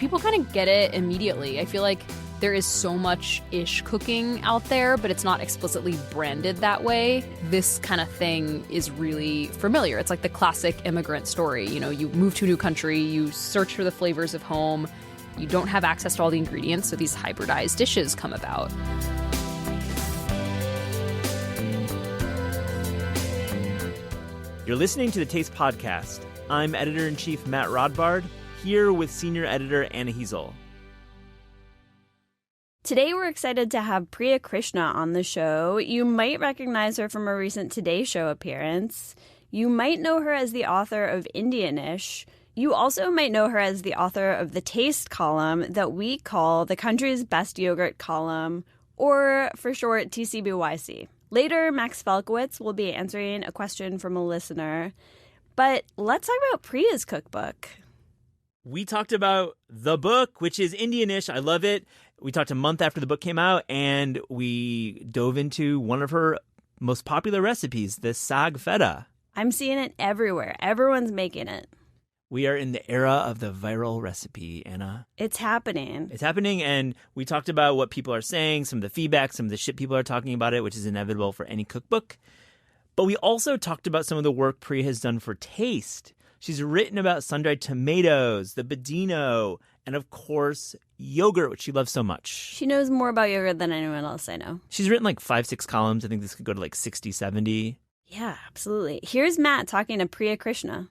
people kind of get it immediately. I feel like there is so much ish cooking out there, but it's not explicitly branded that way. This kind of thing is really familiar. It's like the classic immigrant story. You know, you move to a new country, you search for the flavors of home, you don't have access to all the ingredients, so these hybridized dishes come about. You're listening to the Taste Podcast. I'm Editor-in-Chief Matt Rodbard, here with Senior Editor Anna Hezel. Today we're excited to have Priya Krishna on the show. You might recognize her from a recent Today Show appearance. You might know her as the author of Indianish. You also might know her as the author of the Taste column that we call the country's best yogurt column, or for short, TCBYC. Later, Max Felkowitz will be answering a question from a listener. But let's talk about Priya's cookbook. We talked about the book, which is Indianish. I love it. We talked a month after the book came out, and we dove into one of her most popular recipes, the sag feta. I'm seeing it everywhere. Everyone's making it. We are in the era of the viral recipe, Anna. It's happening. It's happening, and we talked about what people are saying, some of the feedback, some of the shit people are talking about it, which is inevitable for any cookbook. But we also talked about some of the work Priya has done for Taste. She's written about sun-dried tomatoes, the Budino, and of course, yogurt, which she loves so much. She knows more about yogurt than anyone else I know. She's written like 5-6 columns. I think this could go to like 60, 70. Yeah, absolutely. Here's Matt talking to Priya Krishna.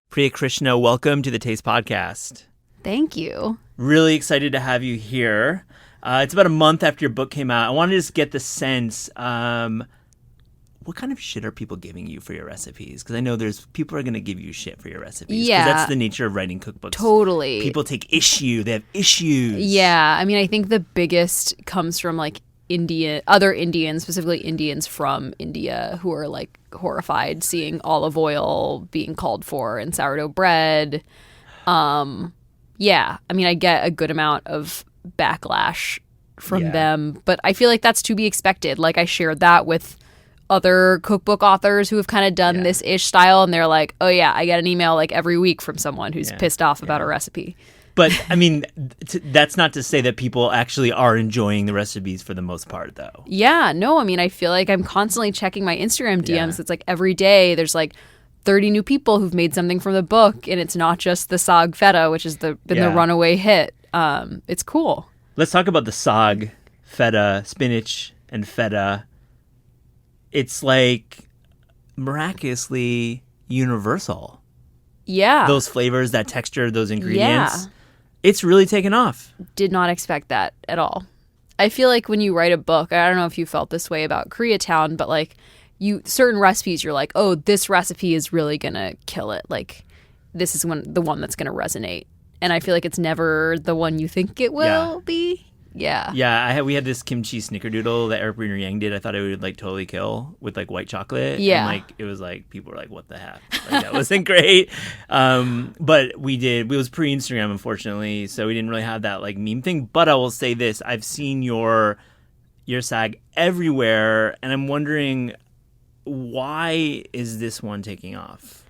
Priya Krishna, welcome to the Taste Podcast. Thank you. Really excited to have you here. It's about a month after your book came out. I wanted to just get the sense, what kind of shit are people giving you for your recipes? Because I know people are going to give you shit for your recipes. Yeah. Because that's the nature of writing cookbooks. Totally. People take issue. They have issues. Yeah. I mean, I think the biggest comes from like other Indians, specifically Indians from India, who are like horrified seeing olive oil being called for in sourdough bread. Yeah. I mean, I get a good amount of backlash from them, but I feel like that's to be expected. Like I shared that with other cookbook authors who have kind of done this ish style, and they're like, oh yeah, I get an email like every week from someone who's pissed off about a recipe. But I mean, that's not to say that people actually are enjoying the recipes for the most part, though. Yeah, no, I mean, I feel like I'm constantly checking my Instagram DMs. Yeah. It's like every day there's like 30 new people who've made something from the book, and it's not just the sag feta, which has been the runaway hit. It's cool. Let's talk about the sag feta, spinach and feta. It's like miraculously universal. Yeah. Those flavors, that texture, those ingredients. Yeah. It's really taken off. Did not expect that at all. I feel like when you write a book, I don't know if you felt this way about Koreatown, but like certain recipes, you're like, oh, this recipe is really going to kill it. Like this is the one that's going to resonate. And I feel like it's never the one you think it will be. Yeah. Yeah, we had this kimchi snickerdoodle that Eric Briner Yang did. I thought it would like totally kill with like white chocolate. Yeah. And like it was like people were like, what the heck? Like that wasn't great. But it was pre-Instagram, unfortunately, so we didn't really have that like meme thing. But I will say this, I've seen your sag everywhere, and I'm wondering, why is this one taking off?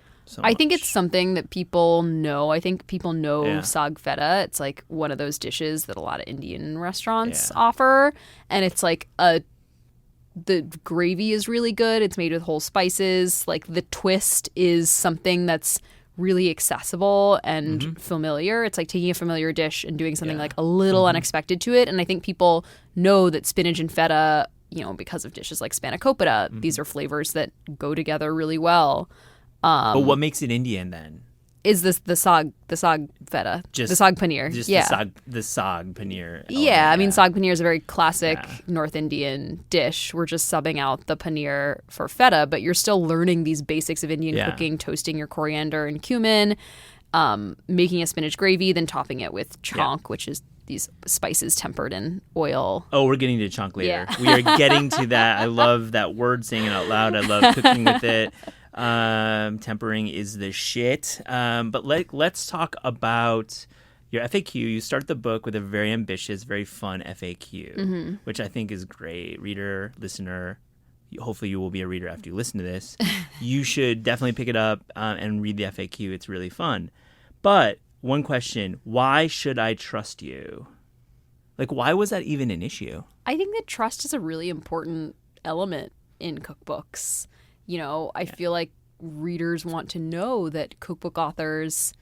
I think it's something that people know. I think people know sag feta. It's like one of those dishes that a lot of Indian restaurants offer. And it's like the gravy is really good. It's made with whole spices. Like the twist is something that's really accessible and familiar. It's like taking a familiar dish and doing something like a little unexpected to it. And I think people know that spinach and feta, you know, because of dishes like spanakopita, these are flavors that go together really well. But what makes it Indian then? Is this the sag feta, the sag paneer? Just the sag paneer. Yeah, I mean sag paneer is a very classic North Indian dish. We're just subbing out the paneer for feta, but you're still learning these basics of Indian cooking: toasting your coriander and cumin, making a spinach gravy, then topping it with chonk, which is these spices tempered in oil. Oh, we're getting to chonk later. We are getting to that. I love that word, saying it out loud. I love cooking with it. Tempering is the shit. But let's talk about your FAQ. You start the book with a very ambitious, very fun FAQ, which I think is great. Reader, listener, hopefully you will be a reader after you listen to this, you should definitely pick it up and read the FAQ. It's really fun. But one question, why should I trust you? Like, why was that even an issue? I think that trust is a really important element in cookbooks. You know, I feel like readers want to know that cookbook authors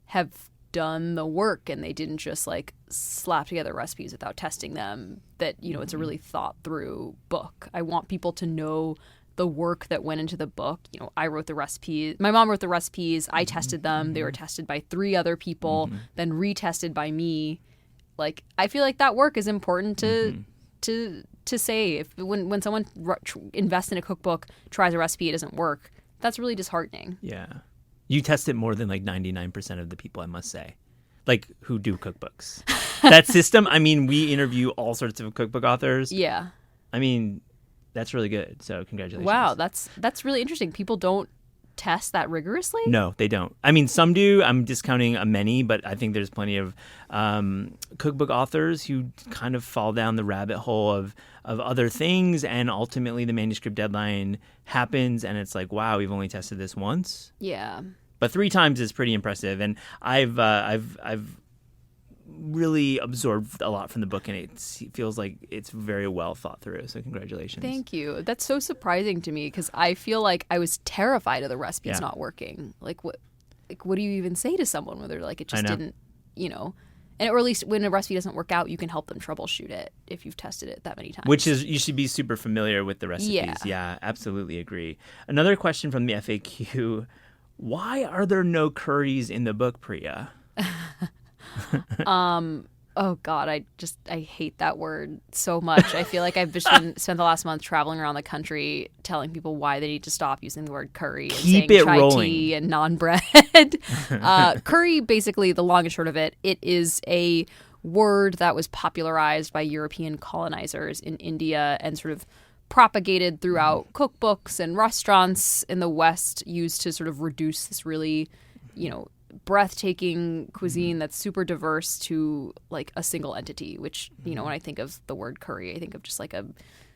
have done the work and they didn't just like slap together recipes without testing them, that, you know, it's a really thought through book. I want people to know the work that went into the book. You know, I wrote the recipes. My mom wrote the recipes. I tested them. They were tested by 3 other people, then retested by me. Like, I feel like that work is important to say. If when someone invests in a cookbook, tries a recipe, it doesn't work, that's really disheartening. Yeah. You test it more than like 99% of the people, I must say, like, who do cookbooks. That system, I mean, we interview all sorts of cookbook authors. Yeah. I mean, that's really good. So congratulations. Wow, that's really interesting. People don't test that rigorously? No, they don't. I mean, some do. I'm discounting many, but I think there's plenty of cookbook authors who kind of fall down the rabbit hole of other things, and ultimately the manuscript deadline happens, and it's like, wow, we've only tested this once. Yeah. But 3 times is pretty impressive, and I've really absorbed a lot from the book, and it feels like it's very well thought through. So congratulations. Thank you. That's so surprising to me because I feel like I was terrified of the recipes not working. Like what do you even say to someone where they're like, it just didn't, you know? And or at least when a recipe doesn't work out, you can help them troubleshoot it if you've tested it that many times. Which is, you should be super familiar with the recipes. Yeah, absolutely agree. Another question from the FAQ: why are there no curries in the book, Priya? Oh God, I hate that word so much. I feel like I've just spent the last month traveling around the country telling people why they need to stop using the word curry and Keep saying it chai rolling. tea and naan bread. Curry, basically, the long and short of it, it is a word that was popularized by European colonizers in India and sort of propagated throughout cookbooks and restaurants in the West, used to sort of reduce this really, you know, breathtaking cuisine that's super diverse to like a single entity, which, you know, when I think of the word curry, I think of just like a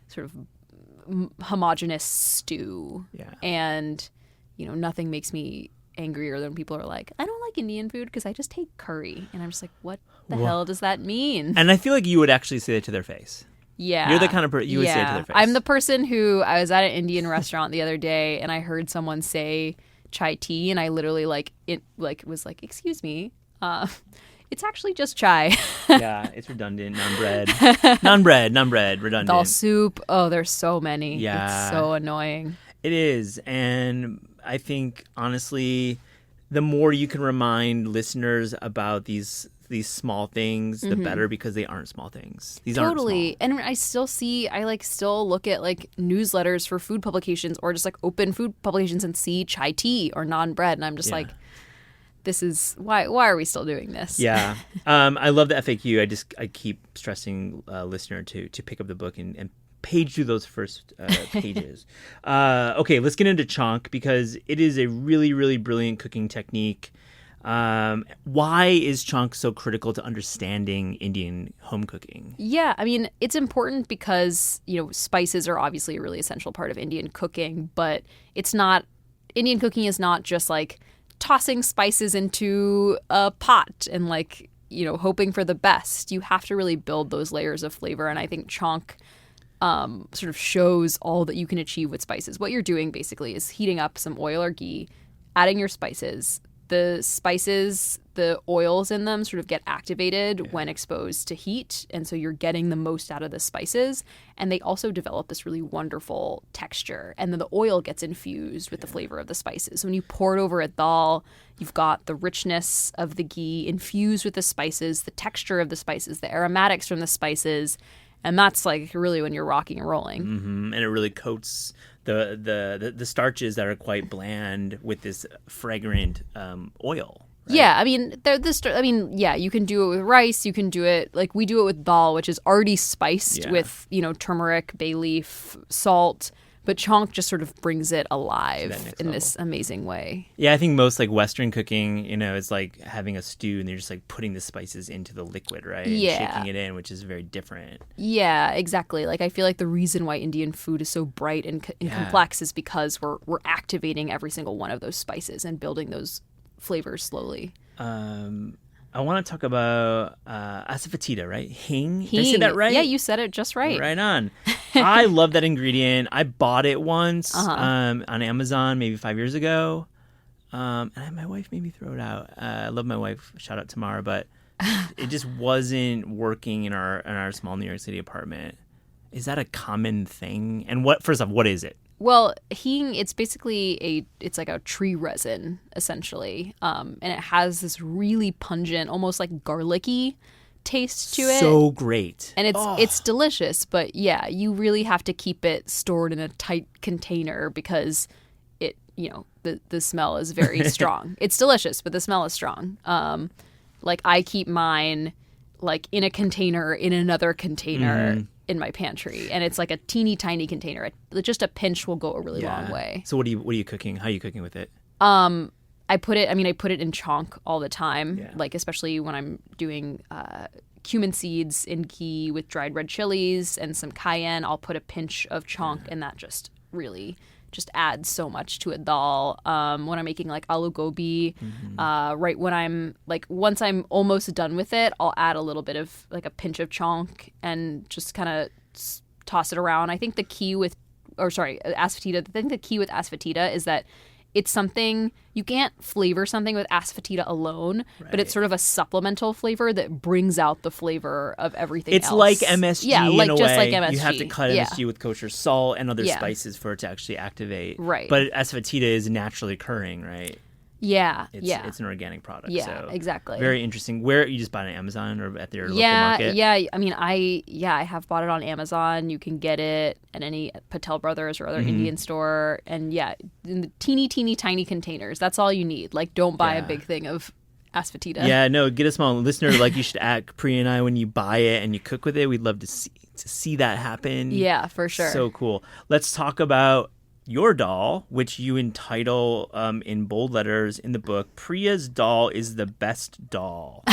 sort of homogenous stew. Yeah. And, you know, nothing makes me angrier than people are like, I don't like Indian food because I just hate curry. And I'm just like, what the hell does that mean? And I feel like you would actually say that to their face. Yeah. You're the kind of person you would say it to their face. I'm the person who, I was at an Indian restaurant the other day and I heard someone say chai tea, and I literally was like, excuse me, it's actually just chai. Yeah, it's redundant. Naan bread, redundant. Dal soup. Oh, there's so many. Yeah. It's so annoying. It is. And I think, honestly, the more you can remind listeners about these small things, the better, because they aren't small things. These aren't small. And I still look at like newsletters for food publications or just like open food publications and see chai tea or naan bread. And I'm just like, this is why are we still doing this? Yeah. I love the FAQ. I keep stressing listener to pick up the book and page through those first pages. Okay, let's get into chonk, because it is a really, really brilliant cooking technique. Why is chonk so critical to understanding Indian home cooking? Yeah, I mean, it's important because, you know, spices are obviously a really essential part of Indian cooking, but Indian cooking is not just like tossing spices into a pot and like, you know, hoping for the best. You have to really build those layers of flavor, and I think chonk sort of shows all that you can achieve with spices. What you're doing basically is heating up some oil or ghee, adding your spices. The spices, the oils in them sort of get activated when exposed to heat. And so you're getting the most out of the spices. And they also develop this really wonderful texture. And then the oil gets infused with the flavor of the spices. So when you pour it over a dal, you've got the richness of the ghee infused with the spices, the texture of the spices, the aromatics from the spices. And that's like really when you're rocking and rolling. Mm-hmm. And it really coats the starches that are quite bland with this fragrant oil. Right? Yeah, I mean, you can do it with rice. You can do it like we do it with dal, which is already spiced with, you know, turmeric, bay leaf, salt. But chonk just sort of brings it alive in level. this amazing way. Yeah, I think most like Western cooking, is like having a stew and they're just like putting the spices into the liquid, right? Yeah. And shaking it in, which is very different. Yeah, exactly. Like I feel like the reason why Indian food is so bright and complex is because we're activating every single one of those spices and building those flavors slowly. I want to talk about asafoetida, right? Hing. Hing. Did I say that right? Yeah, you said it just right. Right on. I love that ingredient. I bought it once on Amazon maybe 5 years ago. And my wife made me throw it out. I love my wife. Shout out to Mara. But it just wasn't working in our small New York City apartment. Is that a common thing? And first off, what is it? Well, hing, it's basically it's like a tree resin, essentially. And it has this really pungent, almost like garlicky taste to it. So great. And it's delicious, but yeah, you really have to keep it stored in a tight container because it, the smell is very strong. It's delicious, but the smell is strong. Like I keep mine like in a container in another container in my pantry, and it's like a teeny tiny container. Just a pinch will go a really long way. So what are you cooking? How are you cooking with it? I put it in chonk all the time, like especially when I'm doing cumin seeds in ghee with dried red chilies and some cayenne. I'll put a pinch of chonk, and that just really just adds so much to a dal. When I'm making like aloo gobi, right when I'm like once I'm almost done with it, I'll add a little bit of like a pinch of chonk and just kind of toss it around. I think the key with asafoetida. I think the key with asafoetida is that it's something you can't flavor something with asafoetida alone, but it's sort of a supplemental flavor that brings out the flavor of everything else. It's like MSG in a way. Like MSG. You have to cut MSG with kosher salt and other spices for it to actually activate. Right. But asafoetida is naturally occurring, right? Yeah, It's an organic product. Yeah, so exactly. Very interesting. Where you just buy it on Amazon or at your local market? Yeah. I mean, I have bought it on Amazon. You can get it at any Patel Brothers or other Indian store, and in the teeny tiny containers. That's all you need. Like, don't buy a big thing of asafoetida. Yeah, no, get a small listener. Like, you should ask Priya and I when you buy it and you cook with it. We'd love to see that happen. Yeah, for sure. So cool. Let's talk about your dal, which you entitle in bold letters in the book, Priya's Dal is the best dal.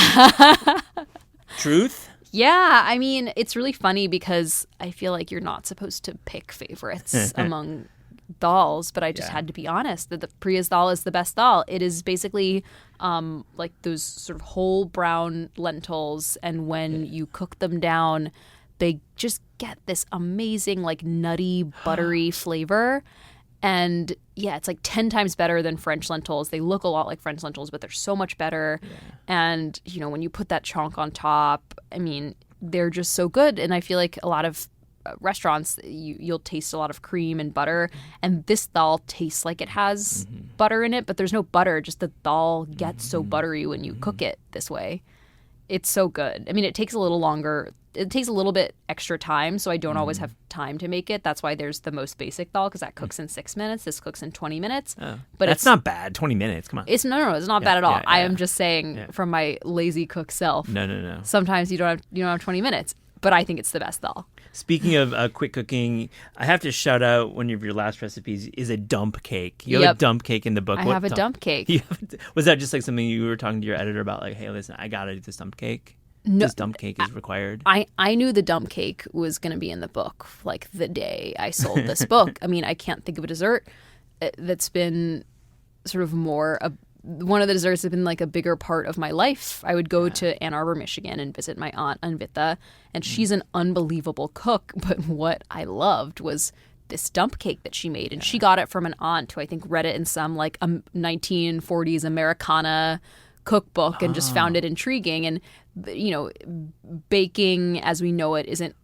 Truth? Yeah, I mean, it's really funny because I feel like you're not supposed to pick favorites among dals, but I just had to be honest that the Priya's dal is the best dal. It is basically like those sort of whole brown lentils, and when you cook them down, they just get this amazing, like nutty, buttery flavor. And yeah, it's like 10 times better than French lentils. They look a lot like French lentils, but they're so much better. Yeah. And, when you put that chonk on top, I mean, they're just so good. And I feel like a lot of restaurants, you'll taste a lot of cream and butter. And this dal tastes like it has butter in it, but there's no butter. Just the dal gets so buttery when you cook it this way. It's so good. I mean, it takes a little longer. It takes a little bit extra time, so I don't always have time to make it. That's why there's the most basic dal, because that cooks in 6 minutes. This cooks in 20 minutes. Oh. But it's not bad. 20 minutes. Come on. It's it's not bad at all. I am just saying from my lazy cook self. No. Sometimes you don't have 20 minutes, but I think it's the best dal. Speaking of quick cooking, I have to shout out one of your last recipes is a dump cake. You have a dump cake in the book. I have a dump cake. Was that just like something you were talking to your editor about? Like, hey, listen, I gotta do this dump cake. No, this dump cake is required. I knew the dump cake was going to be in the book like the day I sold this book. I mean, I can't think of a dessert that's been sort of one of the desserts that's been like a bigger part of my life. I would go to Ann Arbor, Michigan and visit my aunt Anvita, and she's an unbelievable cook. But what I loved was this dump cake that she made, and she got it from an aunt who I think read it in some like 1940s Americana cookbook and just found it intriguing. And baking as we know it isn't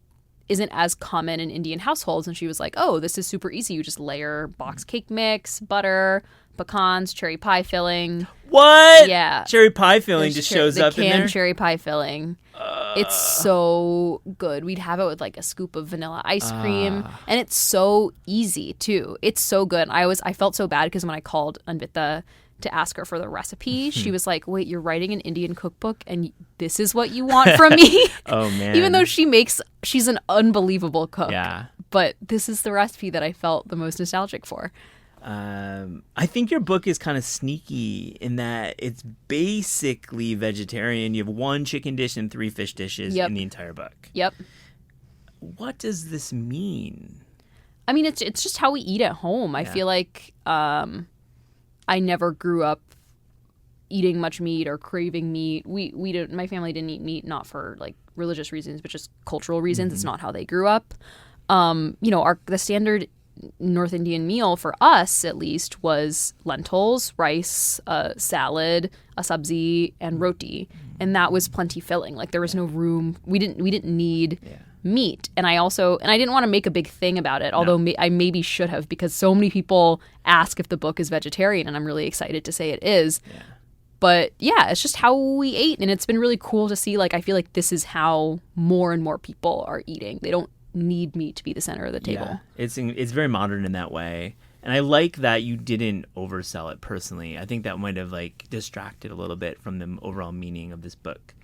as common in Indian households, and she was like, oh, this is super easy. You just layer box cake mix, butter, pecans, cherry pie filling. What? Yeah. Cherry pie filling just shows up in there? Canned cherry pie filling. It's so good. We'd have it with like a scoop of vanilla ice cream, and it's so easy too. It's so good. I felt so bad because when I called Anvita to ask her for the recipe, she was like, wait, you're writing an Indian cookbook and this is what you want from me? Oh man. Even though she's an unbelievable cook. Yeah. but this is the recipe that I felt the most nostalgic for. I think your book is kind of sneaky in that it's basically vegetarian. You have 1 chicken dish and 3 fish dishes in the entire book. Yep. What does this mean? I mean, it's just how we eat at home. I feel like I never grew up eating much meat or craving meat. We didn't. My family didn't eat meat, not for like religious reasons, but just cultural reasons. It's not how they grew up. The standard North Indian meal for us, at least, was lentils, rice, salad, a sabzi, and roti, and that was plenty filling. Like there was no room. We didn't need meat, and I didn't want to make a big thing about it. Although I maybe should have, because so many people ask if the book is vegetarian, and I'm really excited to say it is. Yeah. But yeah, it's just how we ate, and it's been really cool to see. Like I feel like this is how more and more people are eating. They don't need meat to be the center of the table. Yeah. It's very modern in that way, and I like that you didn't oversell it personally. I think that might have like distracted a little bit from the overall meaning of this book,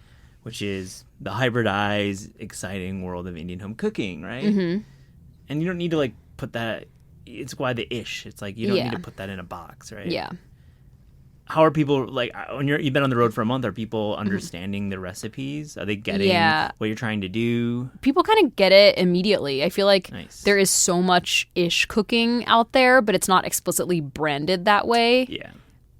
which is the hybridized, exciting world of Indian home cooking, right? Mm-hmm. And you don't need to like put that. It's why the ish. It's like you don't need to put that in a box, right? Yeah. How are people, like, when you've been on the road for a month, are people understanding the recipes? Are they getting what you're trying to do? People kind of get it immediately. I feel like there is so much ish cooking out there, but it's not explicitly branded that way. Yeah.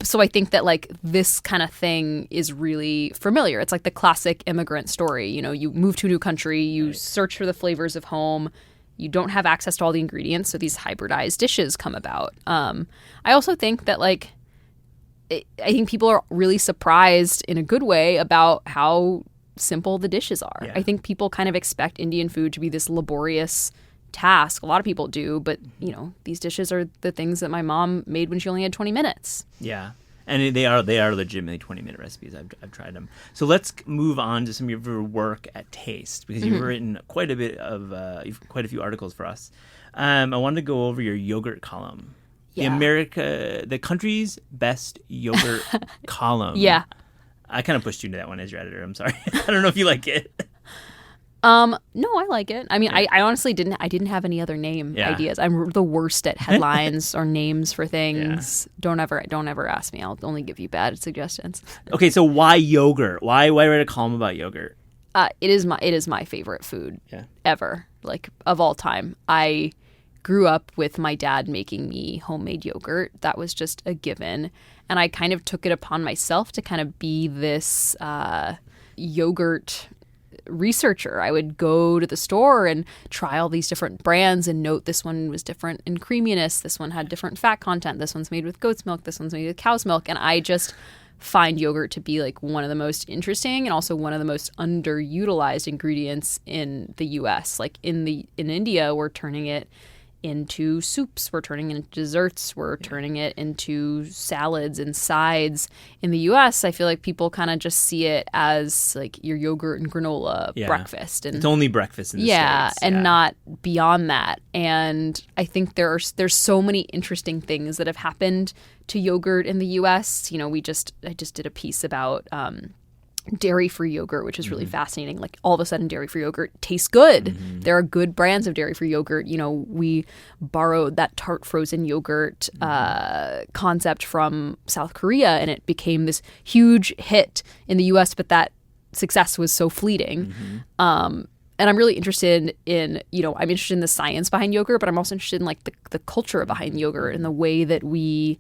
So I think that, like, this kind of thing is really familiar. It's like the classic immigrant story. You know, you move to a new country, you search for the flavors of home, you don't have access to all the ingredients, so these hybridized dishes come about. I also think that, like, I think people are really surprised in a good way about how simple the dishes are. Yeah. I think people kind of expect Indian food to be this laborious task. A lot of people do, but you know, these dishes are the things that my mom made when she only had 20 minutes. Yeah. And they are legitimately 20-minute recipes. I've tried them. So let's move on to some of your work at Taste, because you've written quite a few articles for us. I wanted to go over your yogurt column. Yeah. The country's best yogurt column. Yeah. I kind of pushed you into that one as your editor. I'm sorry. I don't know if you like it. No, I like it. I mean, I honestly didn't have any other name ideas. I'm the worst at headlines or names for things. Yeah. Don't ever ask me. I'll only give you bad suggestions. Okay, so why yogurt? Why write a column about yogurt? It is my favorite food ever, like of all time. I grew up with my dad making me homemade yogurt. That was just a given. And I kind of took it upon myself to kind of be this yogurt researcher. I would go to the store and try all these different brands and note this one was different in creaminess. This one had different fat content. This one's made with goat's milk. This one's made with cow's milk. And I just find yogurt to be like one of the most interesting and also one of the most underutilized ingredients in the US. Like in India, we're turning it into soups, we're turning it into desserts, we're turning it into salads and sides. In the US, I feel like people kind of just see it as like your yogurt and granola breakfast, and it's only breakfast in the States. And not beyond that. And I think there's so many interesting things that have happened to yogurt in the US. You know, I just did a piece about dairy-free yogurt, which is really fascinating. Like all of a sudden dairy-free yogurt tastes good. There are good brands of dairy-free yogurt. You know, we borrowed that tart frozen yogurt concept from South Korea, and it became this huge hit in the US, but that success was so fleeting. And I'm really interested in, I'm interested in the science behind yogurt, but I'm also interested in like the culture behind yogurt and the way that we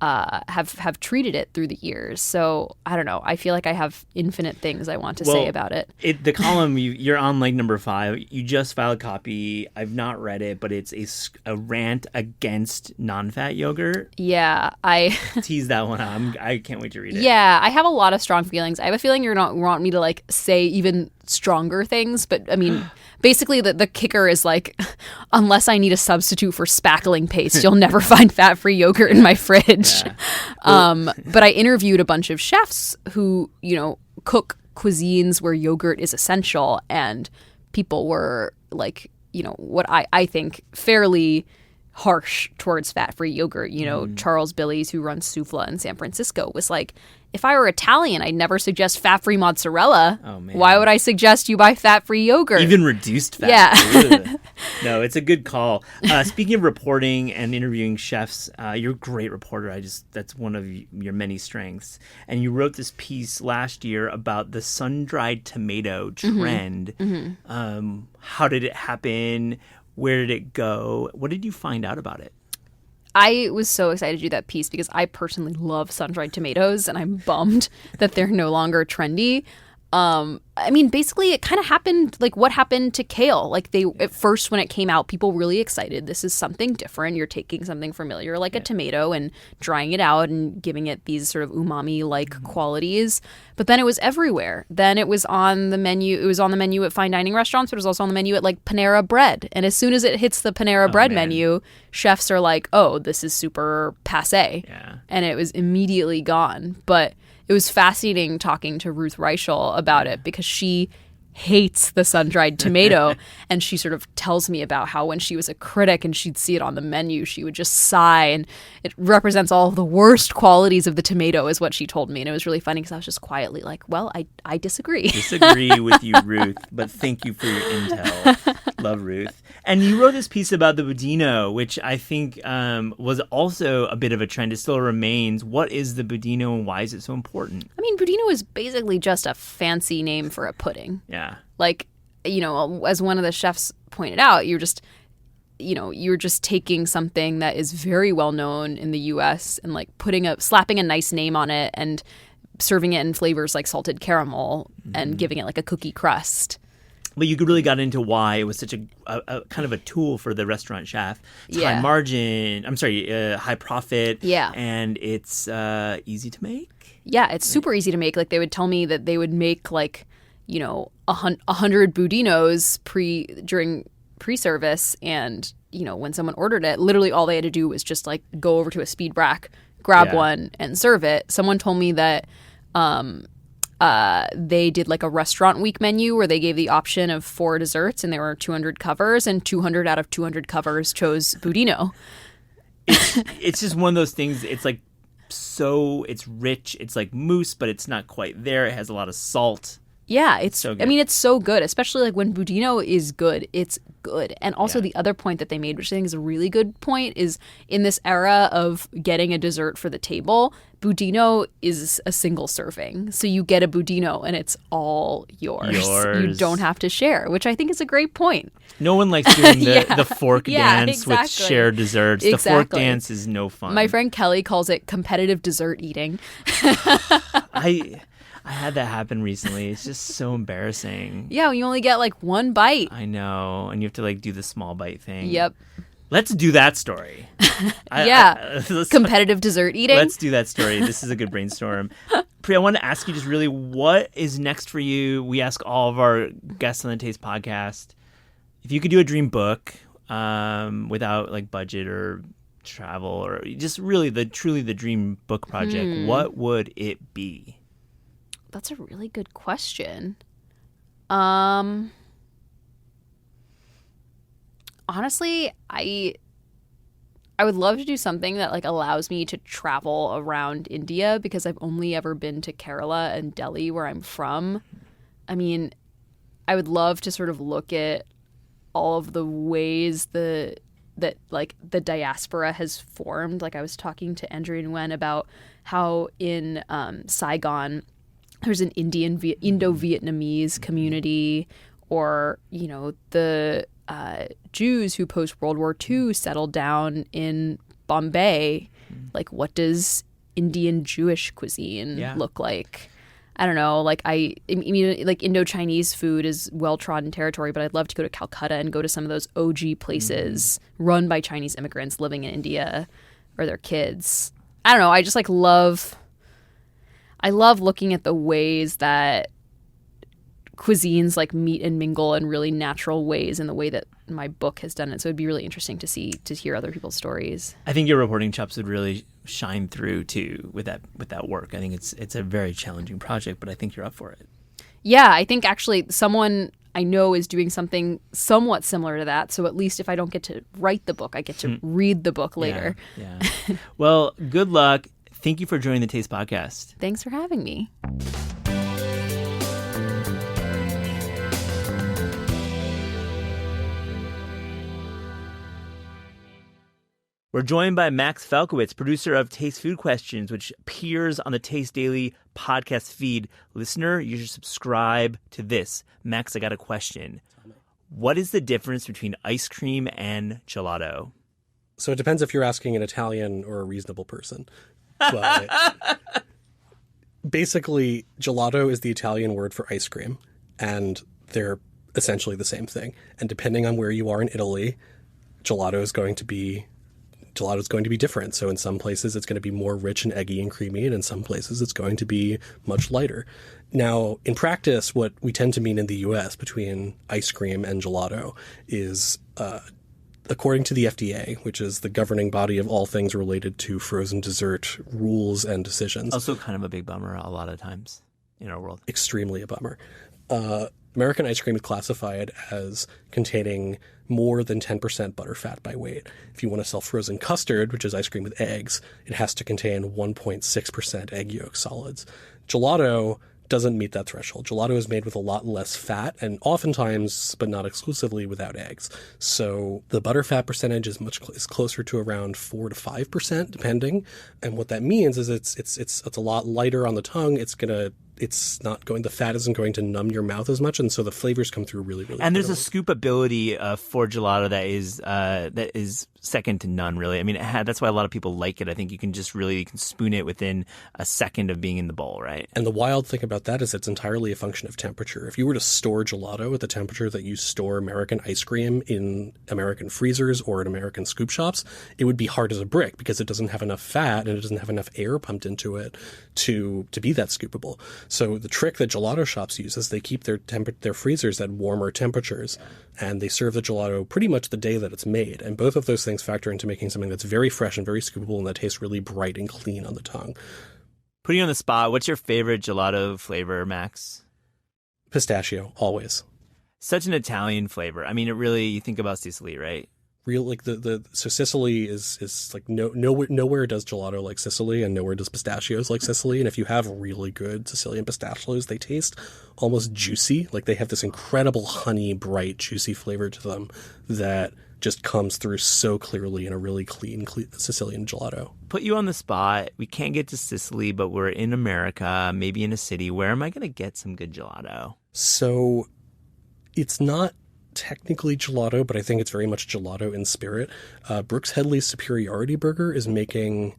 have treated it through the years. So I don't know. I feel like I have infinite things I want to say about it. The column, you're on like number 5. You just filed a copy. I've not read it, but it's a rant against non-fat yogurt. Yeah, I tease that one out. I can't wait to read it. Yeah, I have a lot of strong feelings. I have a feeling you're not want me to like say even stronger things, but I mean, basically the kicker is like, unless I need a substitute for spackling paste, you'll never find fat-free yogurt in my fridge. Yeah. But I interviewed a bunch of chefs who, cook cuisines where yogurt is essential, and people were like, what I think fairly harsh towards fat-free yogurt. Charles Billies, who runs Soufla in San Francisco, was like, if I were Italian, I'd never suggest fat-free mozzarella. Oh, man. Why would I suggest you buy fat-free yogurt? Even reduced fat. Yeah. No, it's a good call. Speaking of reporting and interviewing chefs, you're a great reporter. That's one of your many strengths. And you wrote this piece last year about the sun-dried tomato trend. Mm-hmm. How did it happen? Where did it go? What did you find out about it? I was so excited to do that piece because I personally love sun-dried tomatoes, and I'm bummed that they're no longer trendy. I mean, basically, it kind of happened like what happened to kale. Like at first, when it came out, people really excited. This is something different. You're taking something familiar like a tomato and drying it out and giving it these sort of umami-like qualities. But then it was everywhere. Then it was on the menu. It was on the menu at fine dining restaurants, but it was also on the menu at like Panera Bread. And as soon as it hits the Panera Bread menu, chefs are like, "Oh, this is super passé," and it was immediately gone. But it was fascinating talking to Ruth Reichel about it because she hates the sun-dried tomato, and she sort of tells me about how when she was a critic and she'd see it on the menu, she would just sigh, and it represents all of the worst qualities of the tomato is what she told me. And it was really funny because I was just quietly like, well, I disagree. Disagree with you, Ruth, but thank you for your intel. Love Ruth. And you wrote this piece about the budino, which I think was also a bit of a trend. It still remains. What is the budino and why is it so important? I mean, budino is basically just a fancy name for a pudding. Yeah. Like, as one of the chefs pointed out, you're just taking something that is very well known in the U.S. and like slapping a nice name on it and serving it in flavors like salted caramel and giving it like a cookie crust. But you really got into why it was such a kind of a tool for the restaurant chef. It's high margin. High profit. Yeah. And it's easy to make. Yeah, it's super easy to make. Like they would tell me that they would make like 100 budinos during pre-service, and when someone ordered it, literally all they had to do was just like go over to a speed rack, grab one, and serve it. Someone told me that they did like a restaurant week menu where they gave the option of 4 desserts, and there were 200 covers, and 200 out of 200 covers chose budino. It's just one of those things. It's like it's rich. It's like mousse, but it's not quite there. It has a lot of salt. Yeah, it's so good. I mean, it's so good, especially like when budino is good, it's good. And also the other point that they made, which I think is a really good point, is in this era of getting a dessert for the table, budino is a single serving. So you get a budino and it's all yours. You don't have to share, which I think is a great point. No one likes doing the fork dance with shared desserts. The fork dance is no fun. My friend Kelly calls it competitive dessert eating. I had that happen recently. It's just so embarrassing. Yeah, you only get like one bite. I know. And you have to like do the small bite thing. Yep. Let's do that story. Competitive dessert eating. Let's do that story. This is a good brainstorm. Priya, I want to ask you just really what is next for you? We ask all of our guests on the Taste podcast, if you could do a dream book without like budget or travel or just really truly the dream book project, what would it be? That's a really good question. Honestly, I would love to do something that like allows me to travel around India because I've only ever been to Kerala and Delhi where I'm from. I mean, I would love to sort of look at all of the ways that like the diaspora has formed. Like I was talking to Andrew Nguyen about how in Saigon there's an Indo-Vietnamese community, or, the Jews who post-World War II settled down in Bombay. Like, what does Indian Jewish cuisine look like? I don't know. Like, I mean, like Indo-Chinese food is well-trodden territory, but I'd love to go to Calcutta and go to some of those OG places run by Chinese immigrants living in India or their kids. I don't know. I just I love looking at the ways that cuisines like meet and mingle in really natural ways in the way that my book has done it. So it'd be really interesting to hear other people's stories. I think your reporting chops would really shine through too with that work. I think it's a very challenging project, but I think you're up for it. Yeah, I think actually someone I know is doing something somewhat similar to that. So at least if I don't get to write the book, I get to read the book later. Yeah. Well, good luck. Thank you for joining the Taste Podcast. Thanks for having me. We're joined by Max Falkowitz, producer of Taste Food Questions, which appears on the Taste Daily podcast feed. Listener, you should subscribe to this. Max, I got a question. What is the difference between ice cream and gelato? So it depends if you're asking an Italian or a reasonable person. But basically, gelato is the Italian word for ice cream, and they're essentially the same thing. And depending on where you are in Italy, gelato is going to be different. So in some places, it's going to be more rich and eggy and creamy, and in some places, it's going to be much lighter. Now, in practice, what we tend to mean in the U.S. between ice cream and gelato is, according to the FDA, which is the governing body of all things related to frozen dessert rules and decisions. Also kind of a big bummer a lot of times in our world. Extremely a bummer. American ice cream is classified as containing more than 10% butterfat by weight. If you want to sell frozen custard, which is ice cream with eggs, it has to contain 1.6% egg yolk solids. Gelato doesn't meet that threshold. Gelato is made with a lot less fat and oftentimes, but not exclusively, without eggs. So the butterfat percentage is closer to around 4 to 5%, depending. And what that means is it's a lot lighter on the tongue. The fat isn't going to numb your mouth as much, and so the flavors come through really, really. And there's a scoopability for gelato that is second to none, really. I mean, that's why a lot of people like it. I think you can spoon it within a second of being in the bowl, right? And the wild thing about that is it's entirely a function of temperature. If you were to store gelato at the temperature that you store American ice cream in American freezers or in American scoop shops, it would be hard as a brick because it doesn't have enough fat and it doesn't have enough air pumped into it to be that scoopable. So the trick that gelato shops use is they keep their freezers at warmer temperatures, and they serve the gelato pretty much the day that it's made. And both of those things factor into making something that's very fresh and very scoopable and that tastes really bright and clean on the tongue. Putting you on the spot, what's your favorite gelato flavor, Max? Pistachio, always. Such an Italian flavor. I mean, you think about Sicily, right? So Sicily is like nowhere does gelato like Sicily, and nowhere does pistachios like Sicily. And if you have really good Sicilian pistachios, they taste almost juicy. Like they have this incredible honey, bright, juicy flavor to them that just comes through so clearly in a really clean Sicilian gelato. Put you on the spot. We can't get to Sicily, but we're in America, maybe in a city. Where am I going to get some good gelato? So it's not technically gelato, but I think it's very much gelato in spirit. Brooks Headley's Superiority Burger is making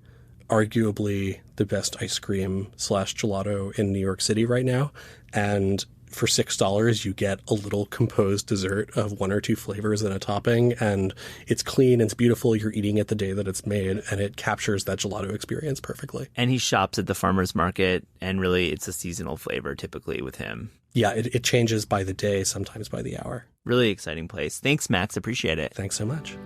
arguably the best ice cream / gelato in New York City right now. And for $6, you get a little composed dessert of 1 or 2 flavors and a topping, and it's clean, it's beautiful, you're eating it the day that it's made, and it captures that gelato experience perfectly. And he shops at the farmer's market, and really it's a seasonal flavor typically with him. Yeah, it changes by the day, sometimes by the hour. Really exciting place. Thanks, Max. Appreciate it. Thanks so much.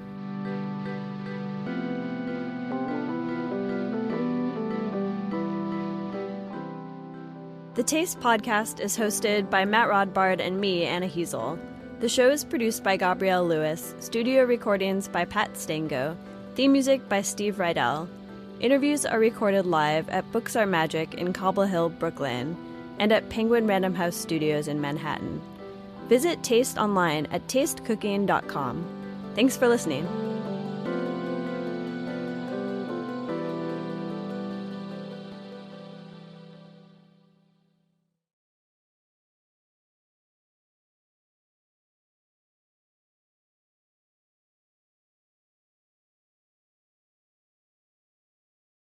The Taste Podcast is hosted by Matt Rodbard and me, Anna Hezel. The show is produced by Gabrielle Lewis, studio recordings by Pat Stango, theme music by Steve Rydell. Interviews are recorded live at Books Are Magic in Cobble Hill, Brooklyn, and at Penguin Random House Studios in Manhattan. Visit Taste online at tastecooking.com. Thanks for listening.